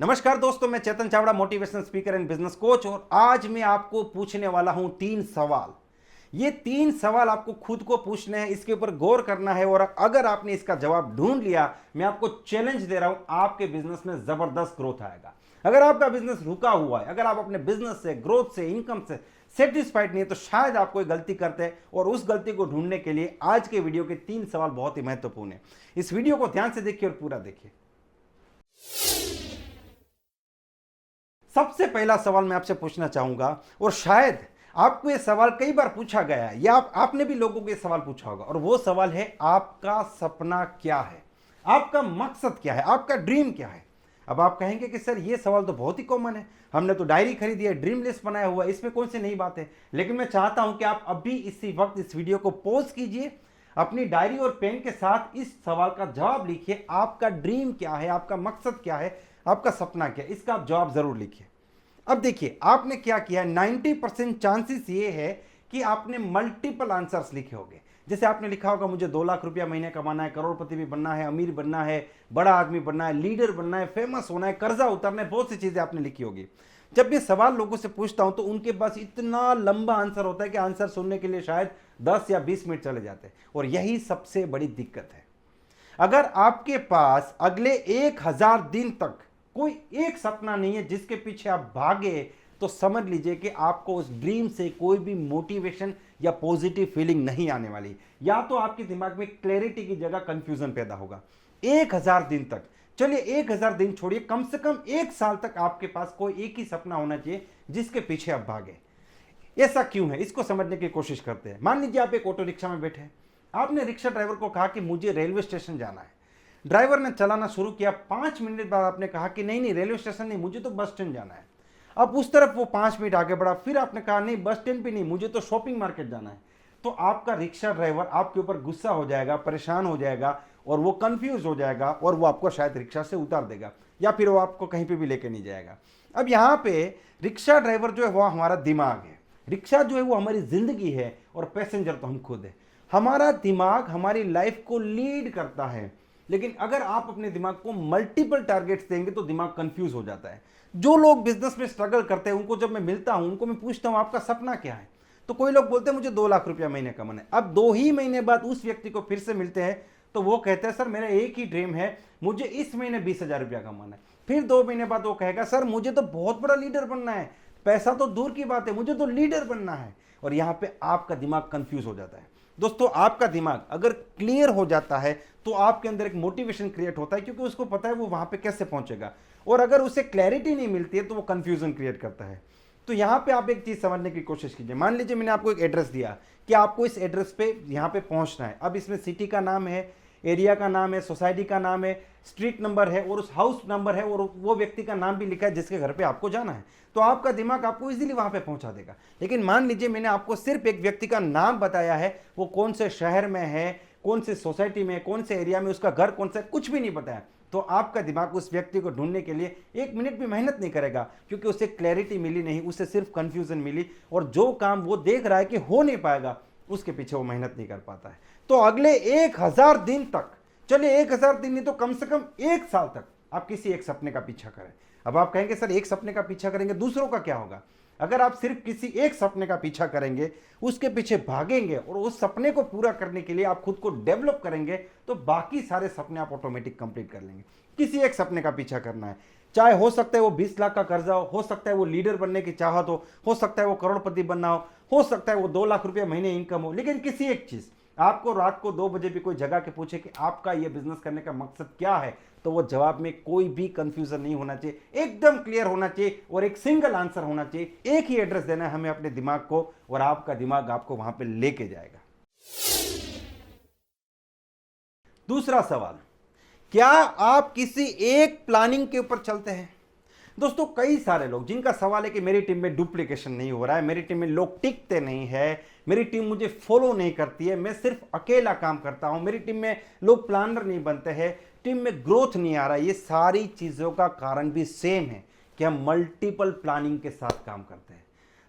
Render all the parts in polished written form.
नमस्कार दोस्तों, मैं Chetan Chavda, motivational speaker and business coach. और आज मैं आपको पूछने वाला हूं 3 सवाल। ये 3 सवाल आपको खुद को पूछने हैं, इसके ऊपर गौर करना है। और अगर आपने इसका जवाब ढूंढ लिया, मैं आपको चैलेंज दे रहा हूं, आपके बिजनेस में जबरदस्त ग्रोथ आएगा। अगर आपका बिजनेस रुका हुआ है, अगर आप अपने बिजनेस से, ग्रोथ से, इनकम से सेटिस्फाइड नहीं है, तो शायद आप कोई गलती करते हैं। और उस गलती को ढूंढने के लिए आज के वीडियो के 3 सवाल बहुत ही महत्वपूर्ण है। इस वीडियो को ध्यान से देखिए और पूरा देखिए। सबसे पहला सवाल मैं आपसे पूछना चाहूंगा, और शायद आपको यह सवाल कई बार पूछा गया है या आपने भी लोगों को यह सवाल पूछा होगा, और वो सवाल है, आपका सपना क्या है? आपका मकसद क्या है? आपका ड्रीम क्या है? अब आप कहेंगे कि सर ये सवाल तो बहुत ही कॉमन है, हमने तो डायरी खरीदी है, ड्रीम लिस्ट बनाया हुआ है, इसमें कौन सी नई बात है। लेकिन मैं चाहता हूं कि आप अभी इसी वक्त इस वीडियो को पॉज कीजिए, अपनी डायरी और पेन के साथ इस सवाल का जवाब लिखिए। आपका ड्रीम क्या है? आपका मकसद क्या है? आपका सपना क्या है? इसका आप जवाब जरूर लिखिए। अब देखिए आपने क्या किया, 90% चांसेस ये है कि आपने मल्टीपल आंसर्स लिखे होंगे। जैसे आपने लिखा होगा, मुझे 2 लाख रुपया महीने कमाना है, करोड़पति भी बनना है, अमीर बनना है, बड़ा आदमी बनना है, लीडर बनना है, फेमस होना है, कर्जा उतारना है, बहुत सी चीजें आपने लिखी होगी। जब ये सवाल लोगों से पूछता हूं तो उनके पास इतना लंबा आंसर होता है कि आंसर सुनने के लिए शायद 10 या 20 मिनट चले जाते हैं। और यही सबसे बड़ी दिक्कत है। अगर आपके पास अगले 1000 दिन तक कोई एक सपना नहीं है जिसके पीछे आप भागे, तो समझ लीजिए कि आपको उस ड्रीम से कोई भी मोटिवेशन या पॉजिटिव फीलिंग नहीं आने वाली। या तो आपके दिमाग में क्लैरिटी की जगह कंफ्यूजन पैदा होगा। 1000 दिन तक, चलिए 1000 दिन छोड़िए, कम से कम 1 साल तक आपके पास कोई एक ही सपना होना चाहिए जिसके पीछे आप भागे। ऐसा क्यों है, इसको समझने की कोशिश करते हैं। मान लीजिए आप एक ऑटो रिक्शा में बैठे हैं, आपने रिक्शा ड्राइवर को कहा कि मुझे रेलवे स्टेशन जाना है। ड्राइवर ने चलाना शुरू किया, 5 मिनट बाद आपने कहा कि नहीं नहीं, रेलवे स्टेशन नहीं, मुझे तो बस स्टैंड जाना है। अब उस तरफ वो 5 मिनट आगे बढ़ा, फिर आपने कहा नहीं, बस स्टैंड भी नहीं, मुझे तो शॉपिंग मार्केट जाना है। तो आपका रिक्शा ड्राइवर आपके ऊपर गुस्सा हो जाएगा, परेशान हो जाएगा, और वो कंफ्यूज हो जाएगा, और वो आपको शायद रिक्शा से उतार देगा, या फिर वो आपको कहीं पे भी लेके नहीं जाएगा। अब यहाँ पे रिक्शा ड्राइवर जो है वो हमारा दिमाग है, रिक्शा जो है वो हमारी जिंदगी है, और पैसेंजर तो हम खुद है। हमारा दिमाग हमारी लाइफ को लीड करता है। लेकिन अगर आप अपने दिमाग को मल्टीपल टारगेट्स देंगे तो दिमाग कंफ्यूज हो जाता है। जो लोग बिजनेस में स्ट्रगल करते हैं, उनको जब मैं मिलता हूं, उनको मैं पूछता हूं आपका सपना क्या है, तो कोई लोग बोलते हैं मुझे 2 लाख रुपया महीने कमाना है। अब 2 ही महीने बाद उस व्यक्ति को फिर से मिलते हैं तो वो कहते हैं सर मेरा एक ही ड्रीम है, मुझे इस महीने 20,000 रुपया कमाना है। फिर 2 महीने बाद वो कहेगा सर मुझे तो बहुत बड़ा लीडर बनना है, पैसा तो दूर की बात है, मुझे तो लीडर बनना है। और यहां पे आपका दिमाग कंफ्यूज हो जाता है। दोस्तों, आपका दिमाग अगर क्लियर हो जाता है तो आपके अंदर एक मोटिवेशन क्रिएट होता है, क्योंकि उसको पता है वो वहां पे कैसे पहुंचेगा। और अगर उसे क्लैरिटी नहीं मिलती है तो वो कंफ्यूजन क्रिएट करता है। तो यहां पे आप एक चीज समझने की कोशिश कीजिए। मान लीजिए मैंने आपको एक एड्रेस दिया कि आपको इस एड्रेस पे यहां पे पहुंचना है। अब इसमें सिटी का नाम है, एरिया का नाम है, सोसाइटी का नाम है, स्ट्रीट नंबर है, और उस हाउस नंबर है, और वो व्यक्ति का नाम भी लिखा है जिसके घर पे आपको जाना है। तो आपका दिमाग आपको इजीली वहां पे पहुंचा देगा। लेकिन मान लीजिए मैंने आपको सिर्फ एक व्यक्ति का नाम बताया है, वो कौन से शहर में है, कौन से सोसाइटी में, कौन से एरिया में, उसका घर कौन सा है, कुछ भी नहीं बताया, तो आपका दिमाग उस व्यक्ति को ढूंढने के लिए 1 मिनट भी मेहनत नहीं करेगा, क्योंकि उसे क्लैरिटी मिली नहीं, उसे सिर्फ कंफ्यूजन मिली। और जो काम वो देख रहा है कि हो नहीं पाएगा, उसके पीछे वो मेहनत नहीं कर पाता है। तो अगले 1000 दिन तक, चलिए 1000 दिन नहीं तो कम से कम 1 साल तक आप किसी एक सपने का पीछा करें। अब आप कहेंगे सर एक सपने का पीछा करेंगे, दूसरों का क्या होगा? अगर आप सिर्फ किसी एक सपने का पीछा करेंगे, उसके पीछे भागेंगे, और उस सपने को पूरा करने के लिए आप खुद को डेवलप करेंगे, तो बाकी सारे सपने आप ऑटोमेटिक कंप्लीट कर लेंगे। किसी एक सपने का पीछा करना है, चाहे हो सकता है वो 20 लाख का कर्जा हो सकता है वो लीडर बनने की चाहत हो सकता है वो करोड़पति बनना हो सकता है वो 2 लाख रुपया महीने इनकम हो। लेकिन किसी एक चीज, आपको रात को 2 बजे भी कोई जगह के पूछे कि आपका ये बिजनेस करने का मकसद क्या है, तो वो जवाब में कोई भी कंफ्यूजन नहीं होना चाहिए, एकदम क्लियर होना चाहिए, और एक सिंगल आंसर होना चाहिए। एक ही एड्रेस देना है हमें अपने दिमाग को, और आपका दिमाग आपको वहां पे लेके जाएगा। दूसरा सवाल, क्या आप किसी एक प्लानिंग के ऊपर चलते हैं? दोस्तों, कई सारे लोग जिनका सवाल है कि मेरी टीम में डुप्लीकेशन नहीं हो रहा है, मेरी टीम में लोग टिकते नहीं है, मेरी टीम मुझे फॉलो नहीं करती है, मैं सिर्फ अकेला काम करता हूं, मेरी टीम में लोग प्लानर नहीं बनते हैं, टीम में ग्रोथ नहीं आ रहा है। ये सारी चीजों का कारण भी सेम है कि हम मल्टीपल प्लानिंग के साथ काम करते हैं।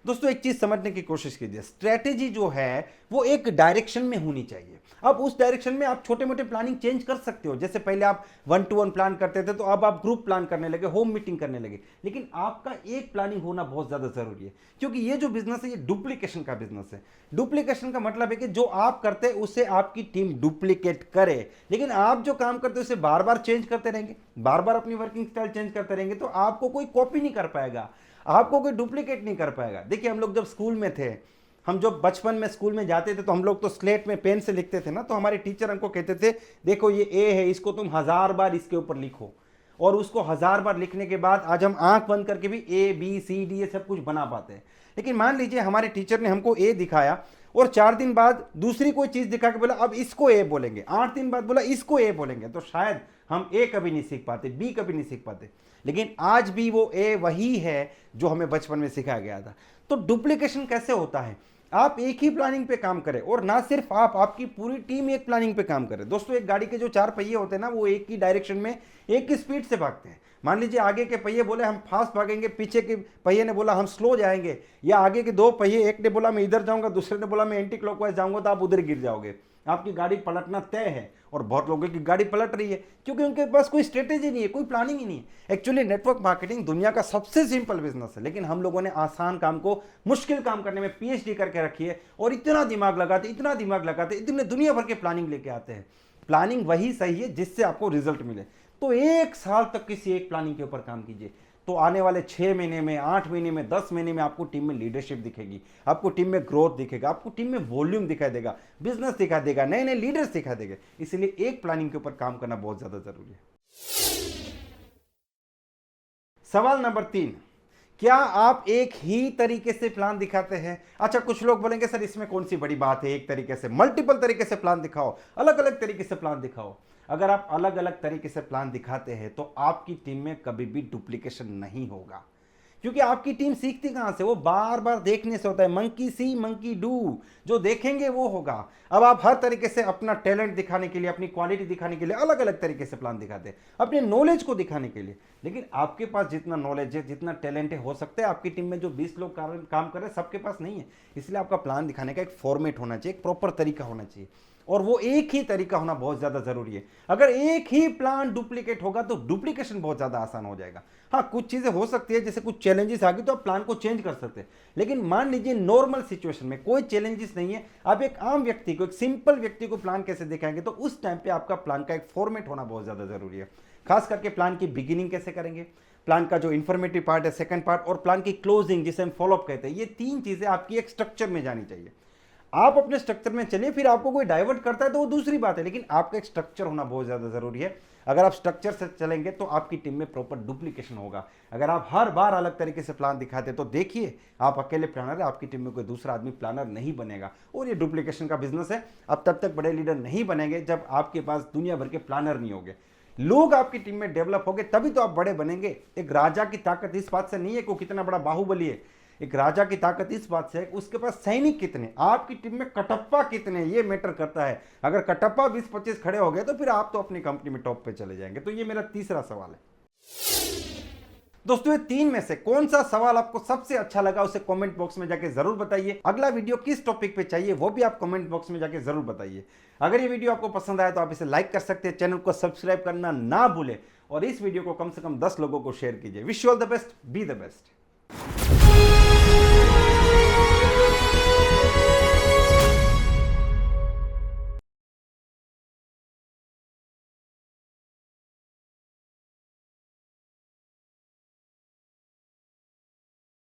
दोस्तों एक चीज समझने की कोशिश कीजिए, स्ट्रेटेजी जो है वो एक डायरेक्शन में होनी चाहिए। अब उस डायरेक्शन में आप छोटे मोटे प्लानिंग चेंज कर सकते हो, जैसे पहले आप 1-to-1 प्लान करते थे तो अब आप ग्रुप प्लान करने लगे, होम मीटिंग करने लगे, लेकिन आपका एक प्लानिंग होना बहुत ज्यादा जरूरी है, क्योंकि ये जो बिजनेस है ये डुप्लीकेशन का बिजनेस है। डुप्लीकेशन का मतलब है कि जो आप करते हैं उसे आपकी टीम डुप्लीकेट करे, लेकिन आप जो काम करते हैं उसे बार बार चेंज करते रहेंगे, बार बार अपनी वर्किंग स्टाइल चेंज करते रहेंगे, तो आपको कोई कॉपी नहीं कर पाएगा, आपको कोई डुप्लीकेट नहीं कर पाएगा। देखिए हम लोग जब स्कूल में थे, हम जब बचपन में स्कूल में जाते थे तो हम लोग तो स्लेट में पेन से लिखते थे ना, तो हमारे टीचर हमको कहते थे देखो ये ए है, इसको तुम 1000 बार इसके ऊपर लिखो, और उसको 1000 बार लिखने के बाद आज हम आंख बंद करके भी ए बी सी डी ये सब कुछ बना पाते हैं। लेकिन मान लीजिए हमारे टीचर ने हमको ए दिखाया और 4 दिन बाद दूसरी कोई चीज दिखा के बोला अब इसको ए बोलेंगे, 8 दिन बाद बोला इसको ए बोलेंगे, तो शायद हम ए कभी नहीं सीख पाते, बी कभी नहीं सीख पाते। लेकिन आज भी वो ए वही है जो हमें बचपन में सिखाया गया था। तो डुप्लीकेशन कैसे होता है, आप एक ही प्लानिंग पे काम करें, और ना सिर्फ आप, आपकी पूरी टीम एक प्लानिंग पे काम करे। दोस्तों एक गाड़ी के जो 4 पहिए होते हैं ना, वो एक ही डायरेक्शन में एक ही स्पीड से भागते हैं। मान लीजिए आगे के पहिए बोले हम फास्ट भागेंगे, पीछे के पहिए ने बोला हम स्लो जाएंगे, या आगे के 2 पहिए, एक ने बोला मैं इधर जाऊंगा, दूसरे ने बोला मैं एंटी क्लॉकवाइज जाऊंगा, तो आप उधर गिर जाओगे, आपकी गाड़ी पलटना तय है। और बहुत लोगों की गाड़ी पलट रही है क्योंकि उनके पास कोई स्ट्रेटेजी नहीं है, कोई प्लानिंग ही नहीं है। एक्चुअली नेटवर्क मार्केटिंग दुनिया का सबसे सिंपल बिजनेस है, लेकिन हम लोगों ने आसान काम को मुश्किल काम करने में पीएचडी करके रखी है, और इतना दिमाग लगाते इतने दुनिया भर के प्लानिंग लेके आते हैं। प्लानिंग वही सही है जिससे आपको रिजल्ट मिले। तो 1 साल तक किसी एक प्लानिंग के ऊपर काम कीजिए, तो आने वाले 6 महीने में, 8 महीने में, 10 महीने में आपको टीम में लीडरशिप दिखेगी, आपको टीम में ग्रोथ दिखेगा, आपको टीम में वॉल्यूम दिखाई देगा, बिजनेस दिखा देगा, नए नए लीडर्स दिखा देगा। इसलिए एक प्लानिंग के ऊपर काम करना बहुत ज्यादा जरूरी है। सवाल नंबर 3, क्या आप एक ही तरीके से प्लान दिखाते हैं? अच्छा, कुछ लोग बोलेंगे सर इसमें कौन सी बड़ी बात है, एक तरीके से, मल्टीपल तरीके से प्लान दिखाओ, अलग अलग तरीके से प्लान दिखाओ। अगर आप अलग अलग तरीके से प्लान दिखाते हैं तो आपकी टीम में कभी भी डुप्लीकेशन नहीं होगा, क्योंकि आपकी टीम सीखती कहां से, वो बार बार देखने से होता है। मंकी सी मंकी डू, जो देखेंगे वो होगा। अब आप हर तरीके से अपना टैलेंट दिखाने के लिए, अपनी क्वालिटी दिखाने के लिए अलग अलग तरीके से प्लान दिखाते हैं, अपने नॉलेज को दिखाने के लिए। लेकिन आपके पास जितना नॉलेज है, जितना टैलेंट है, हो सकता है आपकी टीम में जो 20 लोग काम कर रहे हैं सबके पास नहीं है। इसलिए आपका प्लान दिखाने का एक फॉर्मेट होना चाहिए, एक प्रॉपर तरीका होना चाहिए, और वो एक ही तरीका होना बहुत ज्यादा जरूरी है। अगर एक ही प्लान डुप्लीकेट होगा तो डुप्लीकेशन बहुत ज्यादा आसान हो जाएगा। हाँ, कुछ चीजें हो सकती है, जैसे कुछ चैलेंजेस आ गई तो आप प्लान को चेंज कर सकते हैं, लेकिन मान लीजिए नॉर्मल सिचुएशन में कोई चैलेंजेस नहीं है, आप एक आम व्यक्ति को, एक सिंपल व्यक्ति को प्लान कैसे दिखाएंगे, तो उस टाइम पे आपका प्लान का एक फॉर्मेट होना बहुत ज्यादा जरूरी है। खास करके प्लान की बिगिनिंग कैसे करेंगे, प्लान का जो इंफॉर्मेटिव पार्ट है सेकंड पार्ट, और प्लान की क्लोजिंग जिसे हम फॉलोअप कहते हैं, ये 3 चीजें आपकी एक स्ट्रक्चर में जानी चाहिए। आप अपने स्ट्रक्चर में चलिए, फिर आपको कोई डाइवर्ट करता है तो वो दूसरी बात है, लेकिन आपका एक स्ट्रक्चर होना बहुत ज्यादा जरूरी है। अगर आप स्ट्रक्चर से चलेंगे तो आपकी टीम में प्रॉपर डुप्लीकेशन होगा। अगर आप हर बार अलग तरीके से प्लान दिखाते तो देखिए, आप अकेले प्लानर है, आपकी टीम में कोई दूसरा आदमी प्लानर नहीं बनेगा, और ये डुप्लीकेशन का बिजनेस है। अब तब तक बड़े लीडर नहीं बनेंगे जब आपके पास दुनिया भर के प्लानर नहीं होंगे। लोग आपकी टीम में डेवलप होंगे तभी तो आप बड़े बनेंगे। एक राजा की ताकत इस बात से नहीं है कि वो कितना बड़ा बाहुबली है, एक राजा की ताकत इस बात से है कि उसके पास सैनिक कितने, आपकी टीम में कटप्पा कितने, ये मैटर करता है। अगर कटप्पा 20-25 खड़े हो गए तो फिर आप तो अपनी कंपनी में टॉप पे चले जाएंगे। तो ये मेरा तीसरा सवाल है। दोस्तों ये 3 में से कौन सा सवाल आपको सबसे अच्छा लगा उसे कमेंट बॉक्स में जाके जरूर बताइए। अगला वीडियो किस टॉपिक पे चाहिए वो भी आप कमेंट बॉक्स में जाके जरूर बताइए। अगर ये वीडियो आपको पसंद आया तो आप इसे लाइक कर सकते हैं, चैनल को सब्सक्राइब करना ना भूलें, और इस वीडियो को कम से कम 10 लोगों को शेयर कीजिए। Wish you all the best, be the best.